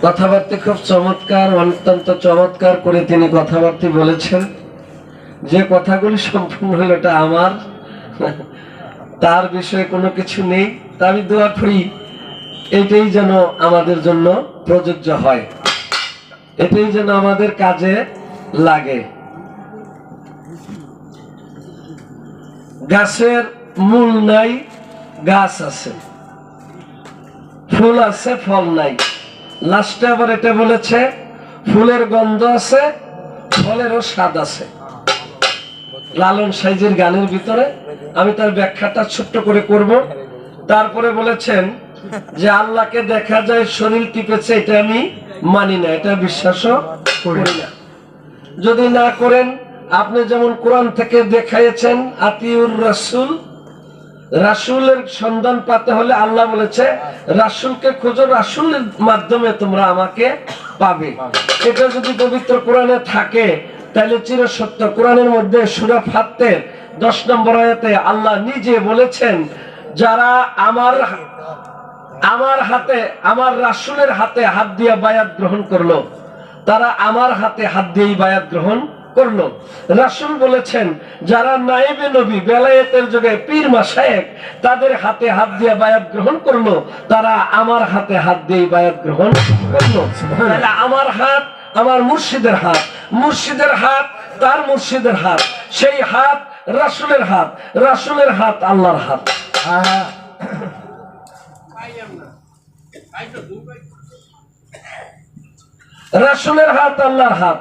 কথাবার্তা খুব চমৎকার, অত্যন্ত চমৎকার করে তিনি কথাবার্তা বলেছেন। যে কথাগুলি সম্পূর্ণ হলো এটা আমার, তার বিষয়ে কোনো কিছু নেই। তা আমি দোয়া করি এটাই যেন আমাদের জন্য প্রযোজ্য হয়, এটাই যেন আমাদের কাজে লাগে। গাছের মূল নাই, গাছ আছে, ফুল আছে, ফল নাই। লাস্টে আবার এটা বলেছে ফুলের গন্ধ আছে, ফলেরও স্বাদ আছে। লালন সাইজের গানের ভিতরে আমি তার ব্যাখ্যাটা ছোট্ট করে করব। তারপরে বলেছেন যে আল্লাহকে দেখা যায় শরীর টিপেছে, এটা আমি মানি না, এটা বিশ্বাসও করি না। যদি না করেন, আপনি যেমন কোরআন থেকে দেখাইছেন আতিউর রাসূল, রাসূলের সন্ধান পেতে হলে আল্লাহ বলেছে রাসূলকে খোঁজো, রাসূলের মাধ্যমে তোমরা আমাকে পাবে। এটা যদি পবিত্র কোরআনে থাকে তাহলে চিরসত্য। কোরআনের মধ্যে সূরা ফাত্তের 10 নম্বর আয়াতে আল্লাহ নিজে বলেছেন যারা আমার হাতে, আমার রাসূলের হাতে হাত দিয়ে বায়াত গ্রহণ করলো, তারা আমার হাতে হাত দিয়েই বায়াত গ্রহণ করলো। রাসূল বলেছেন যারা নায়েবে নবী বেলায়েতের যুগে পীর মাশায়েখ তাদের হাতে হাত দিয়ে বায়াত গ্রহণ করলো, তারা আমার হাতে হাত দিয়েই বায়াত গ্রহণ করলো। তাহলে আমার হাত আমার মুর্শিদের হাত, মুর্শিদের হাত তার মুর্শিদের হাত, সেই হাত রাসূলের হাত, রাসূলের হাত আল্লাহর হাত। রাসূলের হাত আল্লাহর হাত।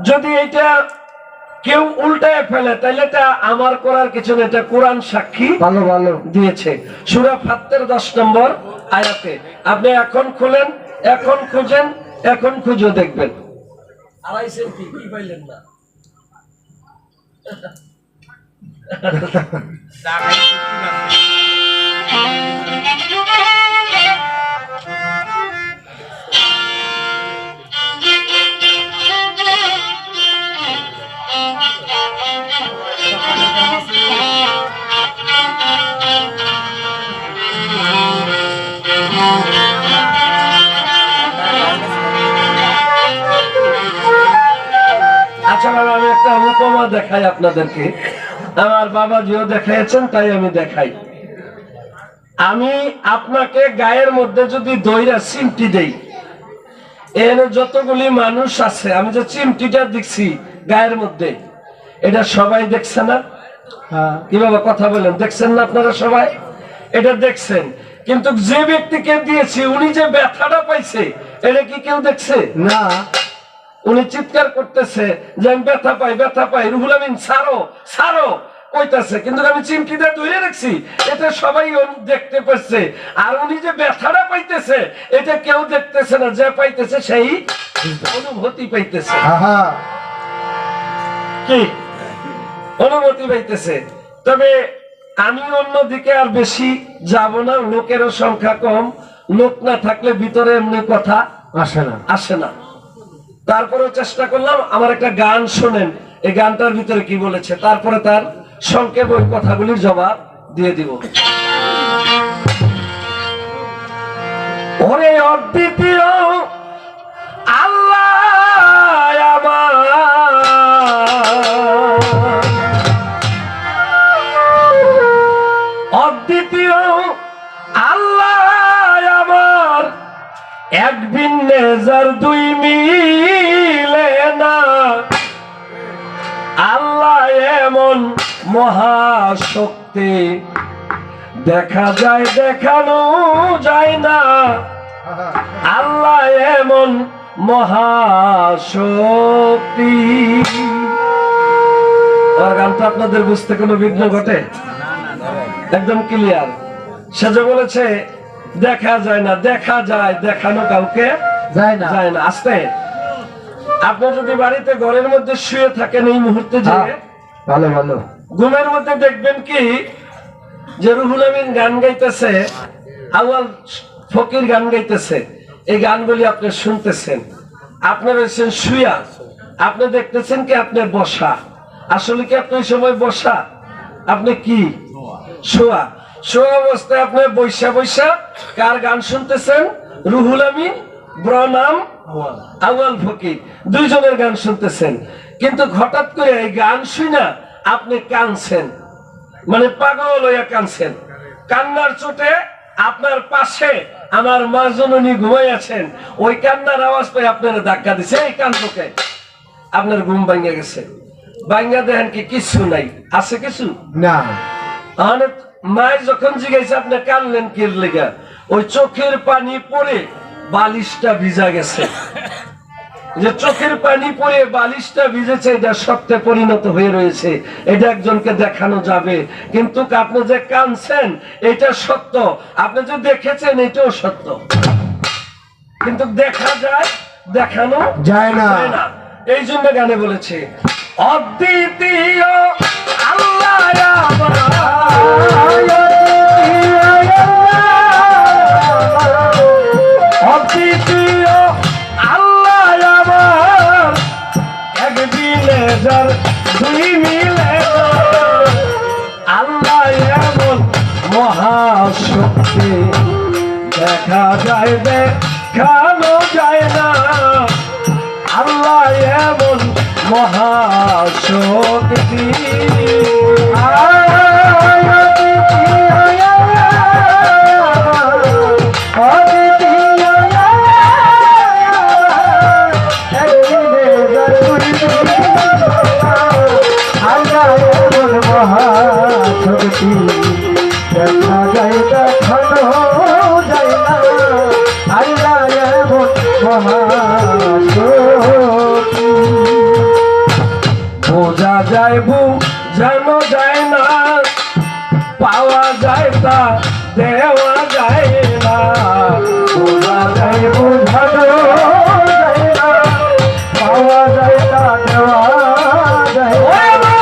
যদি এটা কেউ উল্টায় ফেলে তাহলে এটা আমার করার কিছু না, এটা কোরআন সাক্ষী ভালো ভালো দিয়েছে। সূরা ফাত্তের 10 নম্বর আয়াতে আপনি এখন খুলেন, এখন খুঁজেন, এখন খুঁজে দেখবেন। আড়াইছেন কি পাইলেন না? আচ্ছা বাবা, আমি একটা উপমা দেখাই আপনাদেরকে। আমার বাবাজিও দেখাইছেন, তাই আমি দেখাই। আমি আপনাকে গায়ের মধ্যে যদি দইরা চিমটি দেই, এখানে যতগুলি মানুষ আছে, আমি যে চিমটিটা দেখছি গায়ের মধ্যে, এটা সবাই দেখছে না? কি বাবা কথা বলেন, দেখছেন না আপনারা সবাই? এটা দেখছেন, কিন্তু যে ব্যক্তিকে দিয়েছি উনি যে ব্যথাটা পাইছে এটা কি কেউ দেখছে না? উনি চিৎকার করতেছে যে আমি ব্যথা পাই, ব্যথা পাই, রুহুল আমিন ছাড়ো ছাড়ো কইতাছে, কিন্তু আমি চিমটিটা ধরে রাখছি, এটা সবাই দেখতে পাচ্ছে। আর উনি যে ব্যথাটা পাইতেছে এটা কেউ দেখতেছে না, যে পাইতেছে সেই অনুভূতি পাইতেছে। কি অনুভূতি পাইতেছে। তবে আমি অন্যদিকে আর বেশি যাব না, লোকেরও সংখ্যা কম, লোক না থাকলে ভিতরে এমনি কথা আসে না। তারপরেও চেষ্টা করলাম, আমার একটা গান শোনেন, এই গানটার ভিতরে কি বলেছে, তারপরে তার সংক্ষেপ ওই কথাগুলির জবাব দিয়ে দিব। ওরে অদ্বিতীয় আল্লাহ আমার, অদ্বিতীয় আল্লাহ আমার, এক ভিন্নে যার দুই মিলে না। আল্লাহ এমন মহাশক্তি, দেখা যায় দেখানো যায় না। আল্লাহ এমন মহাশক্তি। গানটা আপনাদের বুঝতে কোনো বিঘ্ন ঘটে? একদম ক্লিয়ার। সে যে বলেছে দেখা যায় না, দেখা যায়, দেখানো কাউকে যায় না, যায় না। আস্তে আপনি যদি বাড়িতে ঘরের মধ্যে শুয়ে থাকেন এই মুহূর্তে, যে ভালো ভালো ঘুমের মধ্যে দেখবেন কি যে রুহুল আমিন গান গাইতেছে, আউয়াল ফকির গান গাইতেছে, এই গানগুলি আপনি শুনতেছেন। আপনি রয়েছেন শুয়া, আপনি দেখতেছেন কি আপনি বসা। আসলে কি আপনি ওই সময় বসা? আপনি কি শোয়া। শোয়া অবস্থায় আপনি বৈশা বৈশা কার গান শুনতেছেন? রুহুল আমিন বনাম আউয়াল ফকির, দুইজনের গান শুনতেছেন। কিন্তু হঠাৎ করে এই গান শুনা আপনি কানছেন, মানে পাগল হইয়া কানছেন। কান্নার চোটে আপনার পাশে আমার মা জননী ঘুমাই আছেন, ওই কান্নার আওয়াজ পেয়ে আপনার ধাক্কা দিছে, এই কান্দকে আপনার ঘুম ভাঙে গেছে। ভাঙ্গা দেখেন কি কিছু নাই, আছে কিছু না। মায়ের যখন জিজ্ঞাসা আপনি কানলেন কি লেগা, ওই চোখের পানি পড়ে বালিশটা ভিজা গেছে। যে চোখের পানি পড়ে বালিশটা ভিজেছে, এটা সত্যে পরিণত হয়ে রয়েছে, এটা একজনকে দেখানো যাবে। কিন্তু আপনি যে কানছেন এটা সত্য, আপনি যে দেখেছেন এটাও সত্য, কিন্তু দেখা যায় দেখানো যায় না। এই জন্য গানে বলেছে অদ্বিতীয় আল্লাহ আমার, অদ্বিতীয় আল্লাহ আমার, একদিনে যার দুই মিলে, আল্লাহ এমন মহাশক্তি দেখা যায় দেখানো যায় না, আল্লাহ এমন মহাশক্তি। মহাশক্তি দেখা যায় দেখানো যায় না, আল্লাহ এমন মহাশক্তি। বোঝা যায় জানো যায় না, পাওয়া যায় তা দেওয়া যায় না, বোঝা যায় বোঝানো যায় না, পাওয়া যায় তা দেওয়া যায় না।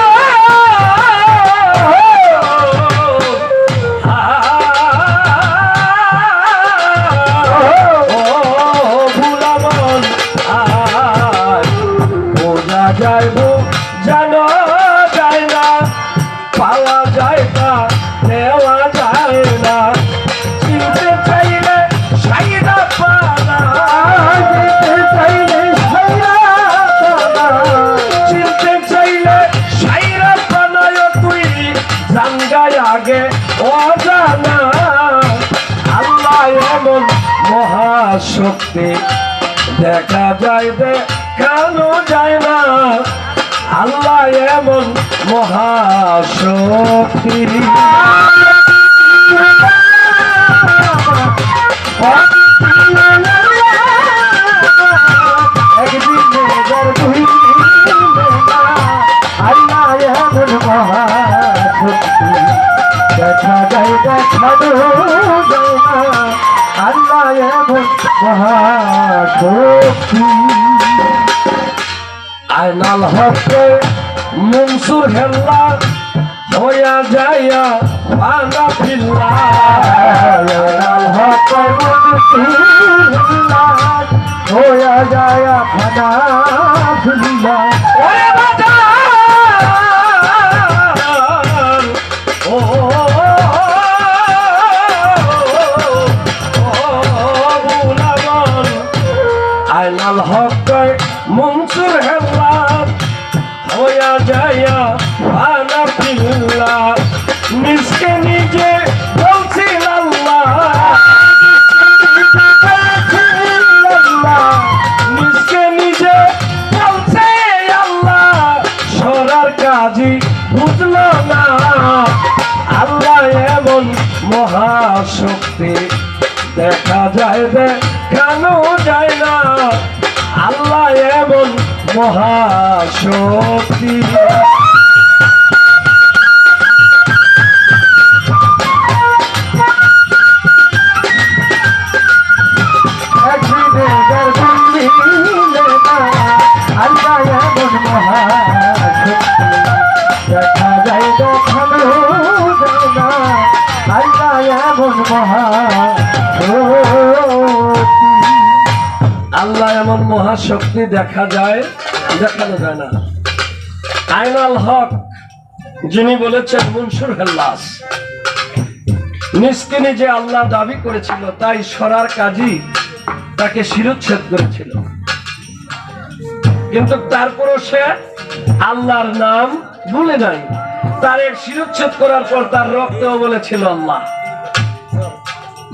জানো যায় না, পাওয়া যায় তা নেওয়া যায় না, চিনতে চাইলে সাইরা পানা, যেতে চাইলে সাইরা পানা, চিনতে চাইলে সাইরা পানায় তুই জানগায় আগে অজানা, আল্লাহ এমন মহাশক্তি দেখা যায় দেখানো যায় না, আল্লাহ এমন মহাশক্তি। একদিনে যার দুই মিলে না, আল্লাহ এমন মহাশক্তি দেখা যায় দেখানো যায় না, আল্লাহ এমন মহাশক্তি। আয়নাল হকে মনসুর হেল্লা হইয়া যাইয়া পানা ফিল্লা, আয়নাল হকে মনসুর হেল্লা হইয়া যাইয়া পানা ফিল্লা। ওরে বাজার ও বুলাবন, আয়নাল হকে মনসুর হেল্লা হইয়া যাইয়া পানা ফিল্লা, নিজকে নিজে বলছিল আল্লাহ, নিজকে নিজে বলছে আল্লাহ, সরার কাজী বুঝল না, আল্লাহ এমন মহাশক্তি দেখা যায় দেখানো যায় না, আল্লাহ এমন মহাশক্তি। একদিনে যার দুই মিলে না, আল্লাহ এমন মহাশক্তি দেখা যায় দেখানো যায় না, আল্লাহ এমন মহাশক্তি। আল্লাহ এমন মহাশক্তি দেখা যায় দেখানো যায় না। আইনাল হক যিনি বলেছেন মনসুর হেল্লাস, নিজকে নিজে আল্লাহ দাবি করেছিল, তাই সরার কাজী তাকে শিরচ্ছেদ করেছিল, কিন্তু তারপরও সে আল্লাহর নাম ভুলে নাই। তার এক শিরচ্ছেদ করার পর তার রক্তও বলেছিল আল্লাহ।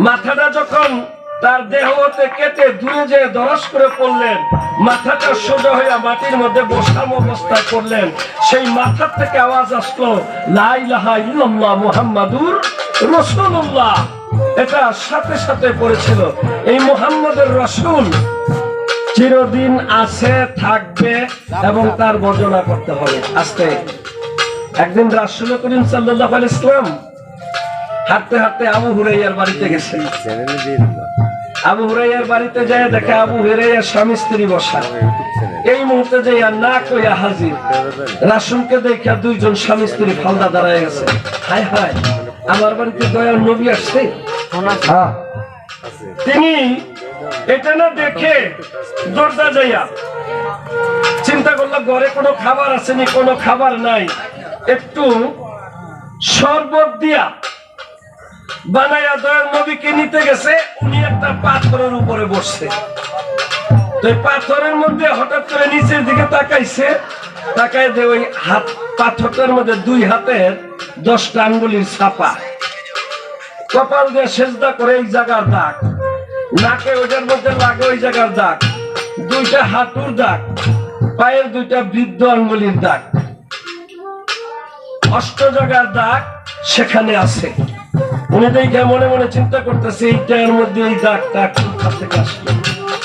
মাথাটা যখন তার দেহ হতে কেটে দূরে যে দরস করে পড়লেন, মাথাটা সোজা হইয়া মাটির মধ্যে বসাম অবস্থায় করলেন, সেই মাথার থেকে আওয়াজ আসলো লা ইলাহা ইল্লাল্লাহ মুহাম্মাদুর রাসূলুল্লাহ। এটা সাথে সাথে পড়েছিল এই মুহাম্মদের রাসূল চিরদিন আছে, থাকবে এবং তার বর্ণনা করতে হবে। আস্তে একদিন রাসূল করিম সাল্লাল্লাহু আলাইহি ওয়াসাল্লাম হাঁটতে হাঁটতে আবু হুরাইরার বাড়িতে গেছেন। আবু হুরাইরার বাড়িতে যায় দেখে আবু হুরাইরার স্বামী স্ত্রী বসা। এই মুহূর্তে যে না কইয়া হাজির, রাসূলকে দেখে দুইজন স্বামী স্ত্রী ফালদা দাঁড়ায় গেছে। হায় হায়, আমার বাড়িতে দয়ার নবী আসছে। তিনি এটা না দেখে দরজা যাইয়া চিন্তা করলো ঘরে কোনো খাবার আসেনি, কোনো খাবার নাই, একটু শরবত দিয়া বানাইয়া দয়ার নবীকে নিতে গেছে। উনি একটা পাথরের উপরে বসছে, তো পাথরের মধ্যে হঠাৎ করে নিচের দিকে তাকাইছে, তাকায় যে ওই হাত পাথরটার মধ্যে দুই হাতের 10টা আঙ্গুলির ছাপা, কপাল দিয়ে সেজদা করে এই জায়গার দাগ, নাকে ওইটার মধ্যে লাগে ওই জায়গার দাগ, দুইটা হাঁটুর দাগ, পায়ের দুইটা বৃদ্ধ আঙ্গুলির দাগ, 8 জায়গার দাগ সেখানে আছে। উনি দেখে মনে মনে চিন্তা করতেছে এইটার মধ্যে এই দাগটা কোথা থেকে আসলো।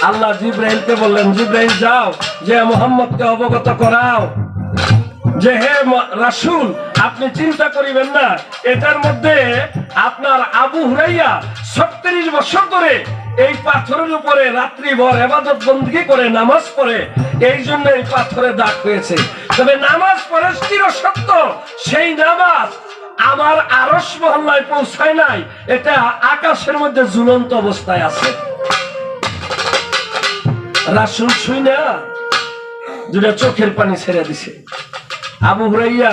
আল্লাহ জিব্রাইলকে বললেন, জিব্রাইল যাও, যে মুহাম্মদকে অবগত করাও যে হে রাসূল, আপনি চিন্তা করিবেন না, এটার মধ্যে আপনার আবু হুরাইরা 36 বছর ধরে এই পাথরের উপরে রাত্রিভর ইবাদত বندگی করে নামাজ পড়ে, এই জন্য এই পাথরে দাগ হয়েছে। তবে নামাজ পড়ে চিরসত্য সেই নামাজ আমার আরশ মহল্লায় পৌঁছায় নাই, এটা আকাশের মধ্যে ঝুলন্ত অবস্থায় আছে। রাসূল শুইনা দুটা চোখের পানি ছেড়ে দিছে। আবু হুরাইরা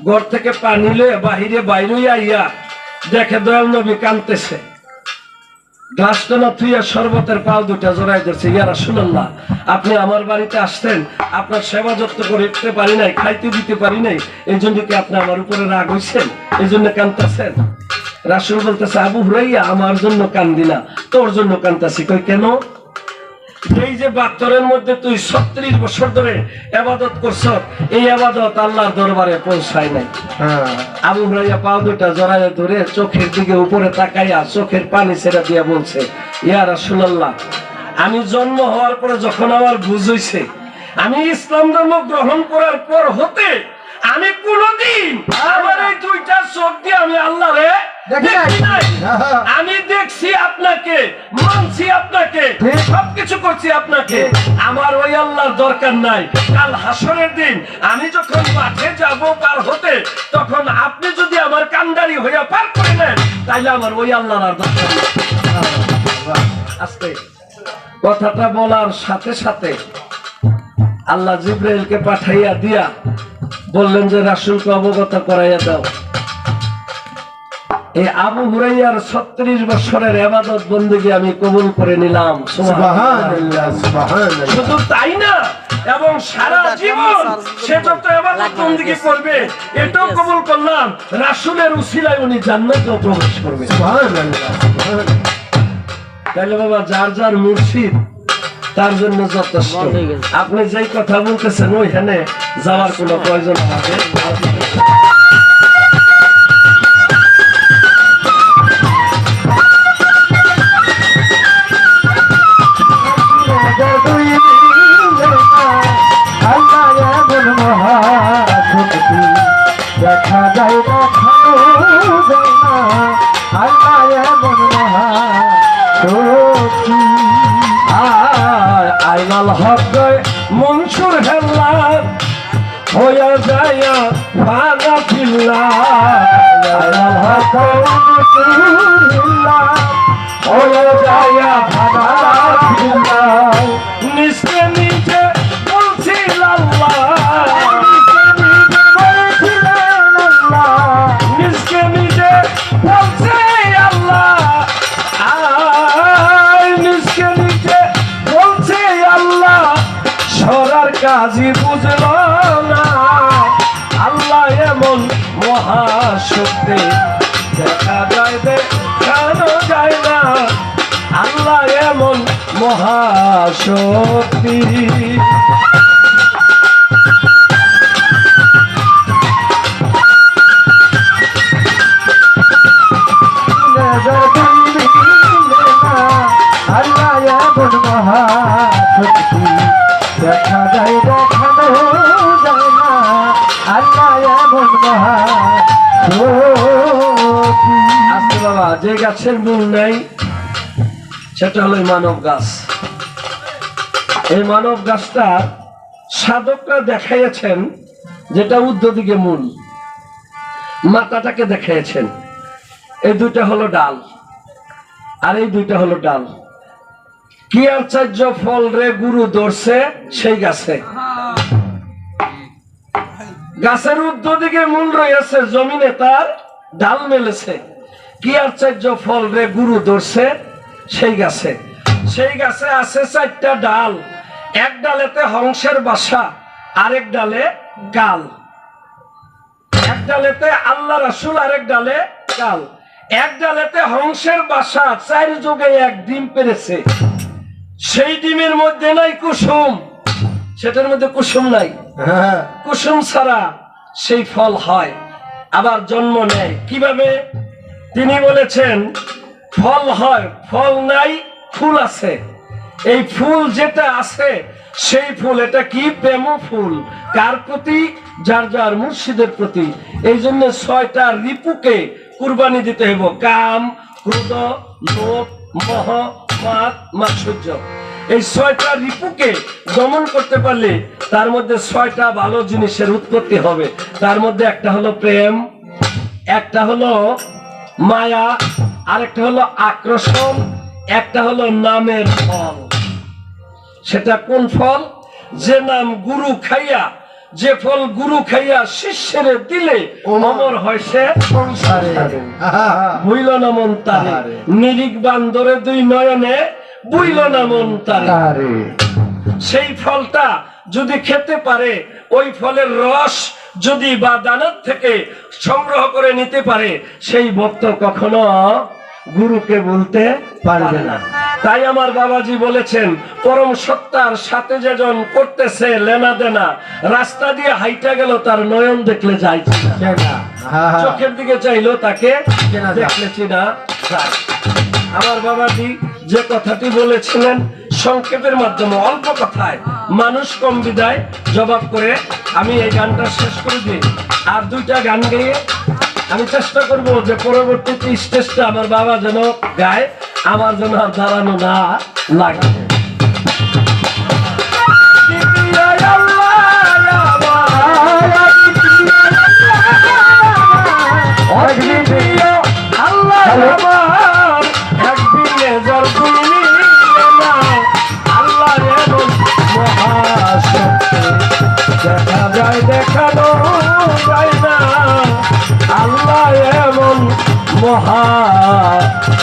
ঘর থেকে পানি লয়ে বাইরে আইয়া দেখে দয়াল নবী কাঁদতেছে। গ্লাসটা না থুইয়া শরবতের পাও দুটা জড়াই ধরছে। ইয়া রাসূলুল্লাহ, আপনি আমার বাড়িতে আসতেন, আপনার সেবা যত্ন করতে পারি নাই, খাইতে দিতে পারি নাই, এই জন্য কি আপনি আমার উপরে রাগ হইছেন, এই জন্য কাঁদতেছেন? রাসূল বলতেছে, আবু হুরাইরা, আমার জন্য কান্দি না, তোর জন্য কাঁদতাছি। কই কেন? এই যে বাক্তরের মধ্যে তুই 36 বছর ধরে ইবাদত করছ, এই ইবাদত আল্লাহর দরবারে পৌঁছায় নাই। আবু হুরাইরা পা দুটা জড়ায় ধরে চোখের দিকে উপরে তাকাইয়া চোখের পানি ছেড়ে দিয়া বলছে, ইয়া রাসূলুল্লাহ, আমি জন্ম হওয়ার পরে যখন আমার বুঝ হইছে, আমি ইসলাম ধর্ম গ্রহণ করার পর হতে আমি কোনদিন আমার এই দুইটা চোখ দিয়ে আমি আল্লাহরে দেখি নাই। আমি দেখছি আপনাকে, মানছি আপনাকে, সবকিছু করছি আপনাকে, আমার ওই আল্লাহর দরকার নাই। কাল হাসরের দিন আমি যখন মাঠে যাব পার হতে, তখন আপনি যদি আমার কান্ডারি হইয়া পার করে নেন, তাইলে আমার ওই আল্লাহর আর দরকার নেই। আস্তে কথাটা বলার সাথে সাথে আল্লাহ জিব্রাইলকে পাঠাইয়া দিয়া বললেন যে রাসূলকে অবগত করাইয়া দাও, এই আবু হুরাইরার 36 বছরের ইবাদত বندگی আমি কবুল করে নিলাম। সুবহানাল্লাহ, সুবহানাল্লাহ। শুধু তাই না, এবং সারা জীবন সে যত ইবাদত বندگی করবে এটাও কবুল করলাম, রাসূলের উসিলায় উনি জান্নাতে প্রবেশ করবে। সুবহানাল্লাহ, সুবহানাল্লাহ। তাহলে বাবা, যার যার মুর্শিদ তার জন্য যথেষ্ট। আপনি যেই কথা বলতেছেন ওইখানে যাওয়ার কোনো প্রয়োজন হবে? দেখা যায় দেখানো যায় না, আল্লাহ এমন মহাশক্তি। আইনাল হক মনসুর হেল্লা হইয়া যায় ভাঙা ফিল্লা, আইনাল হক হইয়া যায় ভাঙা ফিল্লা, নিশ্চয় নিজে বলছিল আল্লাহ, নিজকে নিজে বলছে আল্লাহ, নিজকে নিজে ধরার কাজই বুঝল না আল্লাহ এমন মহাশক্তি দেখা যায় দেখানো যায় না আল্লাহ এমন মহাশক্তি নজর দিলে না আল্লাহ এমন মহাশক্তি দেখা যায় দেখানো যায় না আল্লাহ এমন মহাশক্তি। আজকে বাবা যে গাছের মূল নেই সেটা হলো এই মানব গাছ। এই মানব গাছটা সাধকরা দেখাইয়াছেন যেটা ঊর্ধ্ব দিকে মূল, মাথাটাকে দেখাইয়াছেন। এই দুইটা হলো ডাল আর এই দুইটা হলো ডাল। কি আশ্চর্য ফল রে গুরু ধরছে সেই গাছে। গাছের ঊর্ধ্ব দিকে মূল রয়েছে, জমিনে তার ডাল মেলেছে। কি আশ্চর্য ফল রে গুরু ধরছে সেই গাছে। সেই গাছে আছে 4টা ডাল, এক ডালেতে হংসের বাসা, আরেক ডালে কাল, এক ডালেতে আল্লাহ রাসূল, আরেক ডালে কাল। এক ডালেতে হংসের বাসা, 4 যুগে এক ডিম পেরেছে। সেই ডিমের মধ্যে নাই কুসুম, সেটার মধ্যে কুসুম নাই। কুসুম ছাড়া সেই ফল হয়, আবার জন্ম নেয়। কিভাবে? তিনি বলেছেন ফল হয়, ফল নাই, ফুল আছে। এই ফুল যেটা আছে সেই ফুল, এটা কি? প্রেম ফুল। কার প্রতি? যার যার মুর্শিদের প্রতি। এই জন্য 6টা রিপুকে কুরবানি দিতে হইব: কাম, ক্রোধ, লোভ, মোহ, মাদ, মাৎসর্য। এই 6টা রিপুকে দমন করতে পারলে তার মধ্যে 6টা ভালো জিনিসের উৎপত্তি হবে। তার মধ্যে একটা হলো প্রেম, একটা হলো মায়া, আরেকটা হলো আকর্ষণ, একটা হলো নামের ফল। সেটা কোন ফল? যে নাম গুরু খাইয়া, যে ফল গুরু খাইয়া শিষ্যের দিলে অমর হয় সে সংসারে। বুইল না মন তারে, নিরিক বান্দরে 2 নয়নে বুইল না মন তারে। সেই ফলটা যদি খেতে পারে, ওই ফলের রস যদি বা দানার থেকে সংগ্রহ করে নিতে পারে, সেই ভক্ত কখনো গুরুকে বলতে পারবে না। তাই আমার বাবাজি বলেছেন, পরম সত্তার সাথে যেজন করতেছে লেনা দেনা, রাস্তা দিয়ে হাইটা গেল তার নয়ন দেখলে যাইছে না, চোখের দিকে চাইলো তাকে দেখলে চিনা যায়। আমার বাবাজি যে কথাটি বলেছিলেন সংক্ষেপের মাধ্যমে, অল্প কথায় মানুষ কম বিদায় জবাব করে আমি এই গানটা শেষ করে দিই। আর 2টা গান গেয়ে আমি চেষ্টা করব যে পরবর্তীতে স্টেজটা আমার বাবা যেন গায়, আমার যেন আর দাঁড়ানো না লাগে। দেখা যায় দেখানো যায় না আল্লাহ এমন মহাশক্তি।